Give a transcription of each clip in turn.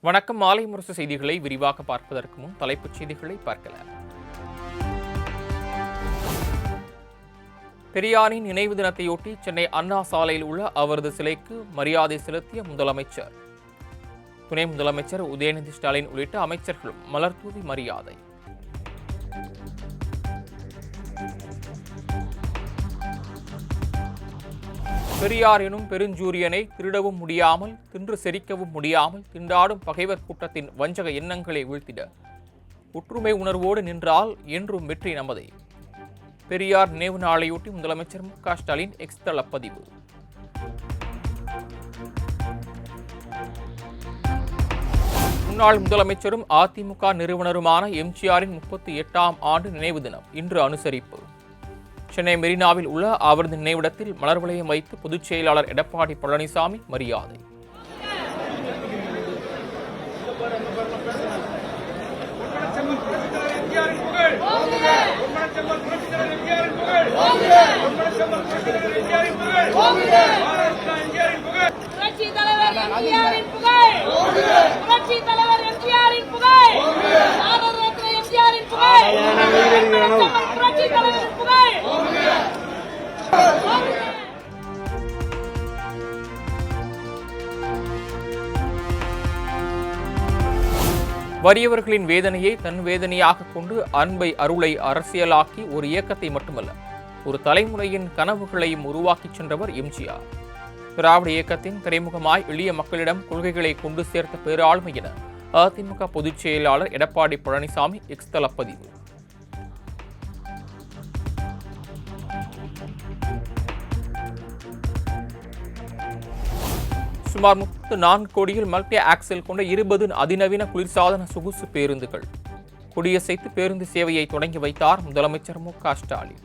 வணக்கம். மாலை முரசு செய்திகளை விரிவாக பார்ப்பதற்கு முன் தலைப்புச் செய்திகளை பார்க்கலாம். பெரியாரின் நினைவு தினத்தையொட்டி சென்னை அண்ணா சாலையில் உள்ள அவரது சிலைக்கு மரியாதை செலுத்திய முதலமைச்சர். துணை முதலமைச்சர் உதயநிதி ஸ்டாலின் உள்ளிட்ட அமைச்சர்களும் மலர்தூவி மரியாதை. பெரியார் எனும் பெருஞ்சூரியனை திருடவும் முடியாமல் தின்று செரிக்கவும் முடியாமல் திண்டாடும் பகைவர் கூட்டத்தின் வஞ்சக எண்ணங்களை வீழ்த்திட ஒற்றுமை உணர்வோடு நின்றால் என்றும் வெற்றி நமதே. பெரியார் நினைவு நாளையொட்டி முதலமைச்சர் மு.க. ஸ்டாலின் எக்ஸ் தள பதிவு. முன்னாள் முதலமைச்சரும் அதிமுக நிறுவனருமான எம்ஜிஆரின் 38ஆம் ஆண்டு நினைவு தினம் இன்று அனுசரிப்பு. சென்னை மெரினாவில் உள்ள அவரது நினைவிடத்தில் மலர் வளையம் வைத்து பொதுச் செயலாளர் எடப்பாடி பழனிசாமி மரியாதை. வறியவர்களின் வேதனையை தன் வேதனையாக கொண்டு அன்பை அருளை அரசியலாக்கி ஒரு இயக்கத்தை மட்டுமல்ல ஒரு தலைமுறையின் கனவுகளையும் உருவாக்கிச் சென்றவர் எம்ஜிஆர். திராவிட இயக்கத்தின் திரைமுகமாய் எளிய மக்களிடம் கொள்கைகளை கொண்டு சேர்த்த பேராளுமை என அதிமுக பொதுச் செயலாளர் எடப்பாடி பழனிசாமி எக்ஸ் தள பதிவு. சுமார் 34 கோடியில் மல்டி ஆக்சல் கொண்ட 20 அதிநவீன குளிர்சாதன சொகுசு பேருந்துகள் கொடியசைத்து பேருந்து சேவையை தொடங்கி வைத்தார் முதலமைச்சர் மு.க. ஸ்டாலின்.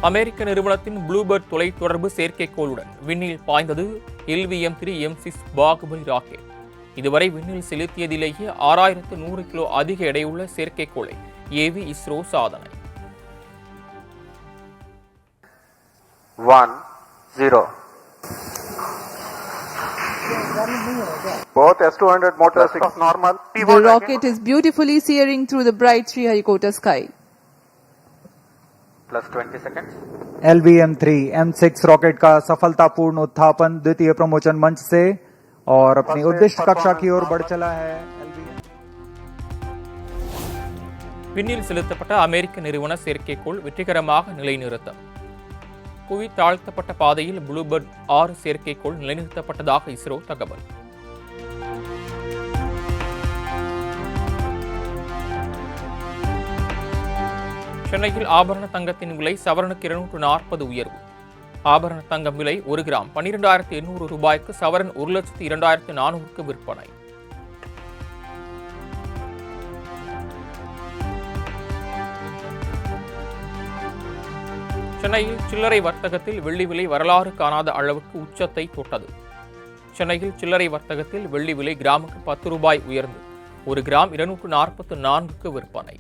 அமெரிக்க நிறுவனத்தின் ப்ளூபர்ட் தொலைத்தொடர்பு செயற்கைக்கோளுடன் விண்ணில் பாய்ந்தது LVM-3 M6 பாகுபலி ராக்கெட். இதுவரை விண்ணில் செலுத்தியதிலேயே 6100 கிலோ அதிக எடையுள்ள செயற்கைக்கோளை ஏவி இஸ்ரோ சாதனை. 1-0. Both S-200 motors is normal. The rocket is beautifully searing through the bright Sriharikota sky. Plus 20 seconds. LVM-3 M6 rocket का सफलतापूर्ण उत्थापन द्वितीय प्रमोचन मंच से और अपनी उद्दिष्ट कक्षा की ओर बढ़ चला है. விண்ணில் செலுத்தப்பட்ட அமெரிக்க நிறுவன செயற்கைக்கோள் வெற்றிகரமாக நிலைநிறுத்தம். புவி தாழ்த்தப்பட்ட பாதையில் ப்ளூபர்ட் 6 செயற்கைக்கோள் நிலைநிறுத்தப்பட்டதாக இஸ்ரோ தகவல். சென்னையில் ஆபரண தங்கத்தின் விலை சவரனுக்கு 240 உயர்வு. ஆபரண தங்கம் விலை 1 கிராம் 12,800 ரூபாய்க்கு, சவரன் 1,02,400க்கு விற்பனை. சென்னையில் சில்லறை வர்த்தகத்தில் வெள்ளி விலை வரலாறு காணாத அளவுக்கு உச்சத்தை தொட்டது. சென்னையில் சில்லறை வர்த்தகத்தில் வெள்ளி விலை கிராமுக்கு 10 ரூபாய் உயர்ந்து 1 கிராம் 244க்கு விற்பனை.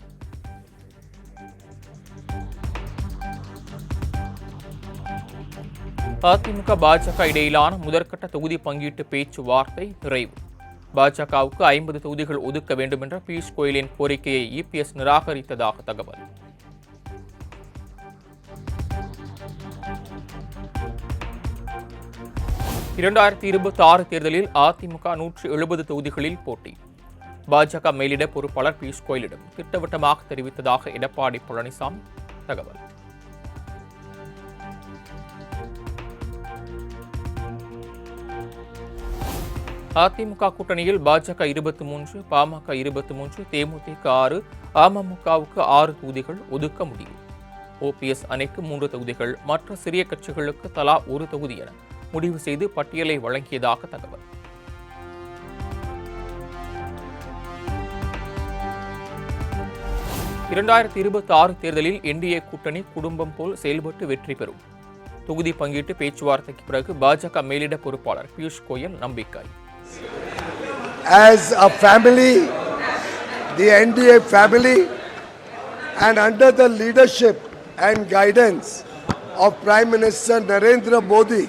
அதிமுக பாஜக இடையிலான முதற்கட்ட தொகுதி பங்கீட்டு பேச்சுவார்த்தை நிறைவு. பாஜகவுக்கு 50 தொகுதிகள் ஒதுக்க வேண்டும் என்ற பியூஷ் கோயலின் கோரிக்கையை EPS நிராகரித்ததாக தகவல். தேர்தலில் அதிமுக 170 தொகுதிகளில் போட்டி. பாஜக மேலிட பொறுப்பாளர் பியூஷ் கோயலிடம் திட்டவட்டமாக தெரிவித்ததாக எடப்பாடி பழனிசாமி தகவல். அதிமுக கூட்டணியில் பாஜக 23, பாமக 23, தேமுதிக 6, அமமுகவுக்கு 6 தொகுதிகள் ஒதுக்க முடியும். OPS அணிக்கு 3 தொகுதிகள், மற்ற சிறிய கட்சிகளுக்கு தலா 1 தொகுதி என முடிவு செய்து பட்டியலை வழங்கியதாக தகவல். 2026 தேர்தலில் என்டிஏ கூட்டணி குடும்பம் போல் செயல்பட்டு வெற்றி பெறும். தொகுதி பங்கீட்டு பேச்சுவார்த்தைக்கு பிறகு பாஜக மேலிட பொறுப்பாளர் பியூஷ் கோயல் நம்பிக்கை. As a family, the NDA family, and under the leadership and guidance of Prime Minister Narendra Modi,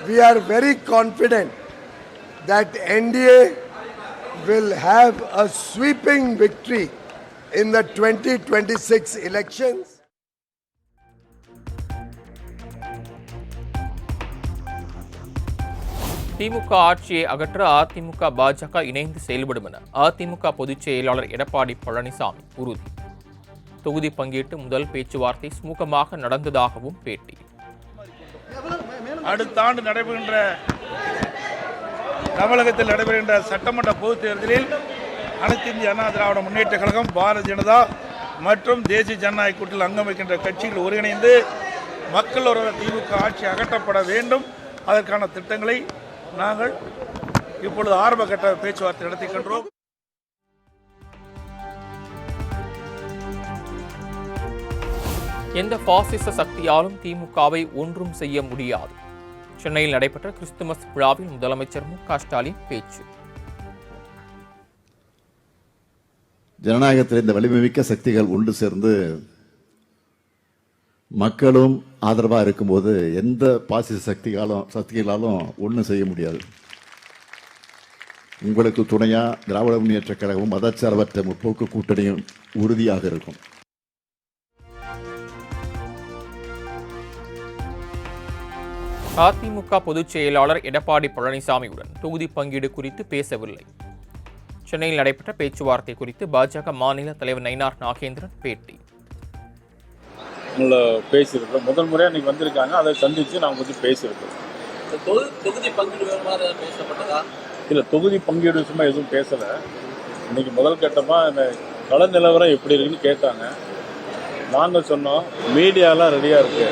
we are very confident that NDA will have a sweeping victory in the 2026 elections. திமுக ஆட்சியை அகற்ற அதிமுக பாஜக இணைந்து செயல்படும் என அதிமுக பொதுச் செயலாளர் எடப்பாடி பழனிசாமி உறுதி. தொகுதி பங்கீட்டு முதல் பேச்சுவார்த்தை சுமூகமாக நடந்ததாகவும் பேட்டி. அடுத்த ஆண்டு நடைபெறுகின்ற தமிழகத்தில் நடைபெறுகின்ற சட்டமன்ற பொதுத் தேர்தலில் அனைத்து இந்திய அண்ணா திராவிட முன்னேற்ற கழகம், பாரதிய ஜனதா மற்றும் தேசிய ஜனநாயக கூட்டணியில் அங்கம் வைக்கின்ற கட்சிகள் ஒருங்கிணைந்து மக்கள் ஒரு திமுக ஆட்சி அகற்றப்பட வேண்டும். அதற்கான திட்டங்களை நாங்கள் இப்பொழுது ஆரம்ப கட்ட பேச்சுவார்த்தை நடத்துகின்றோம். எந்த பாசிச சக்தியாலும் திமுகவை ஒன்றும் செய்ய முடியாது. சென்னையில் நடைபெற்ற கிறிஸ்துமஸ் விழாவில் முதலமைச்சர் மு.க. ஸ்டாலின் பேச்சு. ஜனநாயகத்தில் இந்த வலிமைமிக்க சக்திகள் ஒன்று சேர்ந்து மக்களும் ஆதரவாக இருக்கும்போது எந்த பாசிச சக்திகளாலும் ஒன்றும் செய்ய முடியாது. உங்களுக்கு துணையா திராவிட முன்னேற்ற கழகமும் மதச்சார்பற்ற முற்போக்கு கூட்டணியும் உறுதியாக இருக்கும். அதிமுக பொதுச் செயலாளர் எடப்பாடி பழனிசாமியுடன் தொகுதி பங்கீடு குறித்து பேசவில்லை. சென்னையில் நடைபெற்ற பேச்சுவார்த்தை குறித்து பாஜக மாநில தலைவர் நயினார் நாகேந்திரன் பேட்டி. பேசியிருக்கோம். முதல் முறையாக இன்னைக்கு வந்திருக்காங்க, அதை சந்தித்து நாங்கள் கொஞ்சம் பேசியிருக்கோம். தொகுதி பங்கீடு பேசப்பட்டதா? இல்லை, தொகுதி பங்கீடு விஷயமா எதுவும் பேசலை. இன்னைக்கு முதல் கட்டமாக இந்த கள நிலவரம் எப்படி இருக்குன்னு கேட்டாங்க. நாங்கள் சொன்னோம் மீடியாலாம் ரெடியாக இருக்கு,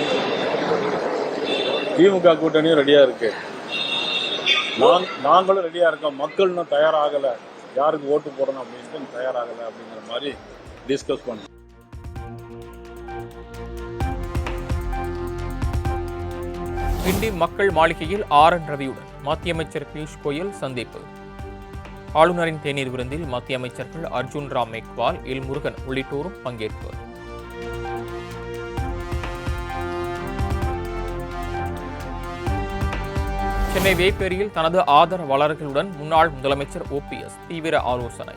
திமுக கூட்டணியும் ரெடியாக இருக்கு, நாங்களும் ரெடியாக இருக்கோம், மக்கள் இன்னும் தயாராகலை, யாருக்கு ஓட்டு போடணும் அப்படின்ட்டு தயாராகலை அப்படிங்கிற மாதிரி டிஸ்கஸ் பண்ணோம். கிண்டி மக்கள் மாளிகையில் ஆர்.என். ரவியுடன் மத்திய அமைச்சர் பியூஷ் கோயல் சந்திப்பு. ஆளுநரின் தேநீர் விருந்தில் மத்திய அமைச்சர்கள் அர்ஜுன் ராம் மேக்வால், எல் முருகன் உள்ளிட்டோரும் பங்கேற்பு. சென்னை வேப்பேரியில் தனது ஆதரவாளர்களுடன் முன்னாள் முதலமைச்சர் OPS தீவிர ஆலோசனை.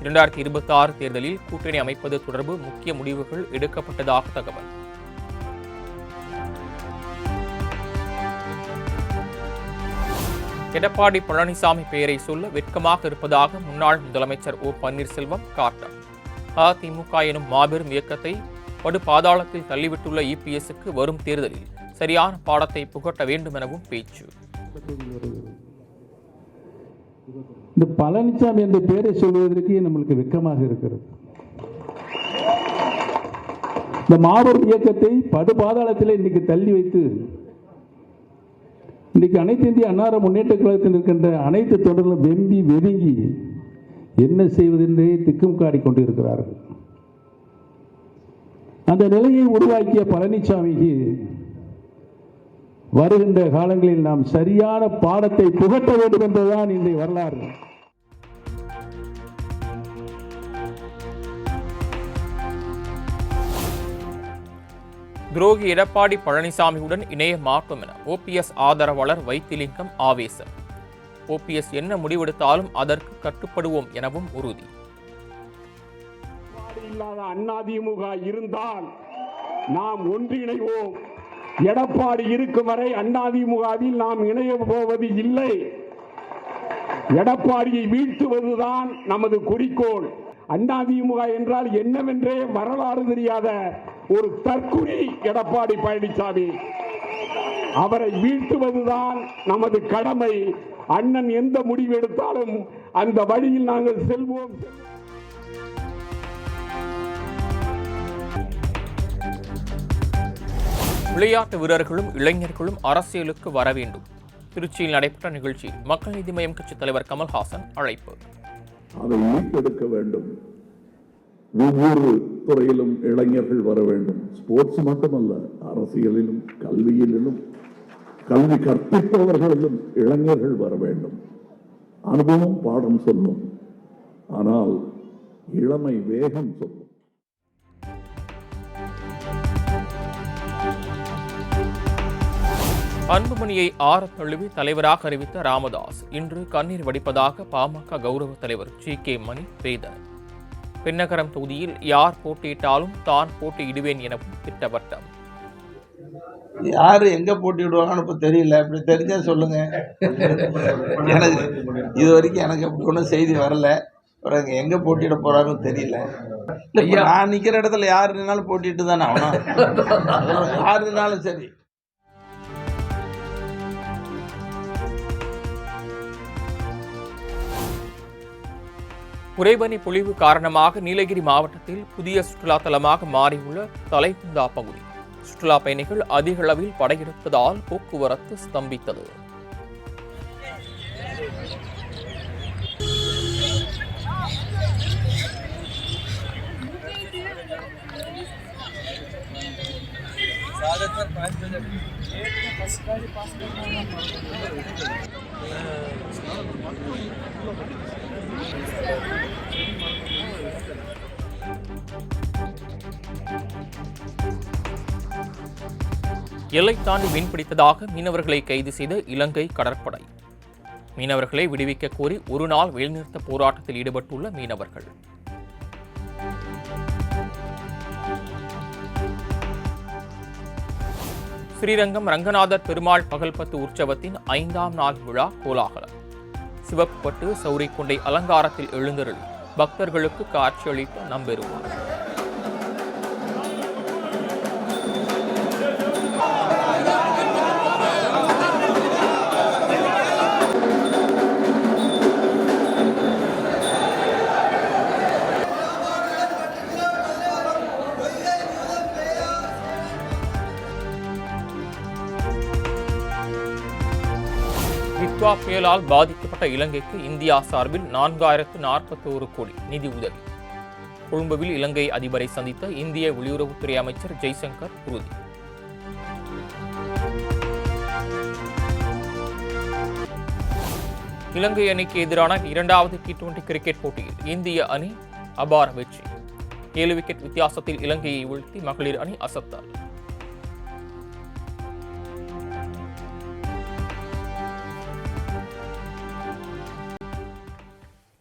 2026 தேர்தலில் கூட்டணி அமைப்பது தொடர்பு முக்கிய முடிவுகள் எடுக்கப்பட்டதாக தகவல். எடப்பாடி பழனிசாமி பெயரை சொல்ல வெட்கமாக இருப்பதாக முன்னாள் முதலமைச்சர் O. பன்னீர்செல்வம் காட்டம். அதிமுக எனும் மாபெரும் இயக்கத்தை படு பாதாளத்தில் தள்ளிவிட்டுள்ள EPS-க்கு வரும் தேர்தலில் சரியான பாடத்தை புகட்ட வேண்டும் எனவும் பேச்சு. இந்த பழனிசாமி என்ற பெயரை சொல்வதற்கு நம்மளுக்கு வெட்கமாக இருக்கிறது. இந்த மாபெரும் இயக்கத்தை படு பாதாளத்தில் இன்னைக்கு தள்ளி வைத்து இன்றைக்கு அனைத்து இந்திய அண்ணா முன்னேற்ற கழகத்தில் இருக்கின்ற அனைத்து தொண்டர்களும் வெம்பி வெதுங்கி என்ன செய்வதென்றே திக்கும் காடிக்கொண்டிருக்கிறார்கள். அந்த நிலையை உருவாக்கிய பழனிசாமிக்கு வருகின்ற காலங்களில் நாம் சரியான பாடத்தை புகட்ட வேண்டும் என்பதுதான் இந்த வரலாறு. துரோகி எடப்பாடி பழனிசாமியுடன் இணைய மாட்டோம் என OPS ஆதரவாளர் வைத்திலிங்கம் ஆவேசம். OPS என்ன முடிவெடுத்தாலும் அதற்கு கட்டுப்படுவோம் எனவும் உறுதி. அதிமுக இருந்தால் நாம் ஒன்றிணைவோம். எடப்பாடி இருக்கும் வரை அதிமுகவில் நாம் இணைய போவது இல்லை. எடப்பாடியை வீழ்த்துவதுதான் நமது குறிக்கோள். அதிமுக என்றால் என்னவென்றே வரலாறு தெரியாத ஒரு தற்குறி எடப்பாடி பழனிசாமி. அவரை வீழ்த்துவதுதான் நமது கடமை. அண்ணன் எந்த முடிவு எடுத்தாலும் அந்த வழியில் நாங்கள் செல்வோம். விளையாட்டு வீரர்களும் இளைஞர்களும் அரசியலுக்கு வர வேண்டும். திருச்சியில் நடைபெற்ற நிகழ்ச்சியில் மக்கள் நீதி மய்யம் கட்சித் தலைவர் கமல்ஹாசன் அழைப்பு. அதை மீட்டெடுக்க வேண்டும். ஒவ்வொரு துறையிலும் இளைஞர்கள் வர வேண்டும். ஸ்போர்ட்ஸ் மட்டுமல்ல, அரசியலிலும் கல்வியிலும் கல்வி கற்பிப்பவர்களிலும் இளைஞர்கள் வர வேண்டும். அனுபவம் பாடம் சொல்லும், ஆனால் இளமை வேகம் சொல்லும். அன்புமணியை ஆறத் தழுவி தலைவராக அறிவித்த ராமதாஸ் இன்று கண்ணீர் வடிப்பதாக பாமக கௌரவ தலைவர் ஜி.கே. மணி வேதனை. பென்னகரம் தொகுதியில் யார் போட்டியிட்டாலும் தான் போட்டியிடுவேன் எனவும் திட்டவட்டம். யாரு எங்க போட்டியிடுவாங்கன்னு இப்ப தெரியல. அப்படி தெரிஞ்சா சொல்லுங்க. எனக்கு இது வரைக்கும் எனக்கு அப்படி ஒன்றும் செய்தி வரல. எங்க போட்டியிட போறாங்கன்னு தெரியல. நான் நிக்கிற இடத்துல யாரு நின்னாலும் போட்டிட்டு தானே ஆகணும். யாரு நின்னாலும் சரி. குறைபனி பொழிவு காரணமாக நீலகிரி மாவட்டத்தில் புதிய சுற்றுலா தலமாக மாறியுள்ள தலைகுந்தா பகுதி சுற்றுலா பயணிகள் அதிக அளவில் படையெடுப்பதால் போக்குவரத்து ஸ்தம்பித்தது. எல்லை தாண்டி மீன்பிடித்ததாக மீனவர்களை கைது செய்த இலங்கை கடற்படை. மீனவர்களை விடுவிக்க கோரி ஒரு நாள் வேலைநிறுத்த போராட்டத்தில் ஈடுபட்டுள்ள மீனவர்கள். ஸ்ரீரங்கம் ரங்கநாதர் பெருமாள் பகல்பத்து உற்சவத்தின் 5ஆம் நாள் விழா கோலாகலம். சிவப்புப்பட்டு சௌரிக்குண்டை அலங்காரத்தில் எழுந்தருளி பக்தர்களுக்கு காட்சியளித்த நம்பெருமாள். நித்வா புயலால் பாதிக்கப்பட்ட இலங்கைக்கு இந்தியா சார்பில் 4041 கோடி நிதி உதவி. கொழும்புவில் இலங்கை அதிபரை சந்தித்த இந்திய வெளியுறவுத்துறை அமைச்சர் ஜெய்சங்கர் உறுதி. இலங்கை அணிக்கு எதிரான 2வது T20 கிரிக்கெட் போட்டியில் இந்திய அணி அபார வெற்றி. 7 விக்கெட் வித்தியாசத்தில் இலங்கையை வீழ்த்தி மகளிர் அணி அசத்தல்.